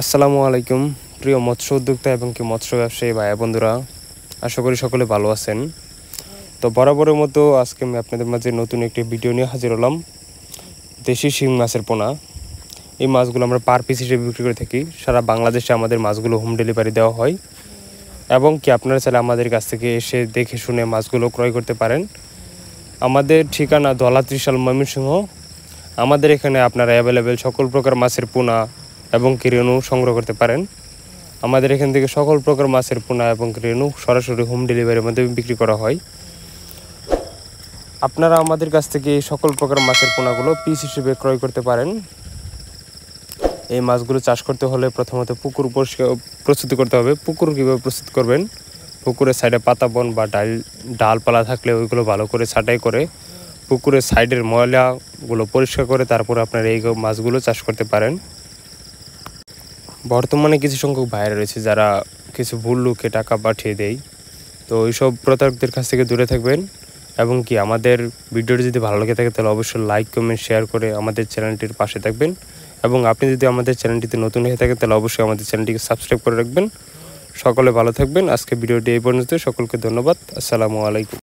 আসসালামু আলাইকুম প্রিয় মৎস্য উদ্যোক্তা এবং কি মৎস্য ব্যবসায়ী ভাই বন্ধুরা, আশা করি সকলে ভালো আছেন। তো বরাবরের মতো আজকে আমি আপনাদের মাঝে নতুন একটি ভিডিও নিয়ে হাজির হলাম। দেশি শিং মাছের পোনা, এই মাছগুলো আমরা পার পিস হিসেবে বিক্রি করে থাকি। সারা বাংলাদেশে আমাদের মাছগুলো হোম ডেলিভারি দেওয়া হয় এবং কি আপনারা চাইলে আমাদের কাছ থেকে এসে দেখে শুনে মাছগুলো ক্রয় করতে পারেন। আমাদের ঠিকানা ধলা ত্রিশাল ময়মনসিংহ। আমাদের এখানে আপনারা অ্যাভেলেবেল সকল প্রকার মাছের পোনা এবং কি রেণু সংগ্রহ করতে পারেন। আমাদের এখান থেকে সকল প্রকার মাছের পোনা এবং রেণু সরাসরি হোম ডেলিভারির মাধ্যমে বিক্রি করা হয়। আপনারা আমাদের কাছ থেকে এই সকল প্রকার মাছের পোনাগুলো পিস হিসেবে ক্রয় করতে পারেন। এই মাছগুলো চাষ করতে হলে প্রথমত পুকুর প্রস্তুতি করতে হবে। পুকুর কীভাবে প্রস্তুত করবেন, পুকুরের সাইডে পাতা বন বা ডালপালা থাকলে ওইগুলো ভালো করে ছাঁটাই করে পুকুরের সাইডের ময়লাগুলো পরিষ্কার করে তারপর আপনারা এই মাছগুলো চাষ করতে পারেন। বর্তমানে কিছু সংখ্যক ভাইরা রয়েছে যারা কিছু ভুল লোকে টাকা পাঠিয়ে দেয়, তো ওইসব প্রতারকদের কাছ থেকে দূরে থাকবেন। এবং কি আমাদের ভিডিওটি যদি ভালো লাগে থাকে তাহলে অবশ্যই লাইক কমেন্ট শেয়ার করে আমাদের চ্যানেলটির পাশে থাকবেন। এবং আপনি যদি আমাদের চ্যানেলটিতে নতুন হয়ে থাকেন তাহলে অবশ্যই আমাদের চ্যানেলটিকে সাবস্ক্রাইব করে রাখবেন। সকলে ভালো থাকবেন। আজকে ভিডিওটি এই পর্যন্ত, সকলকে ধন্যবাদ। আসসালামু আলাইকুম।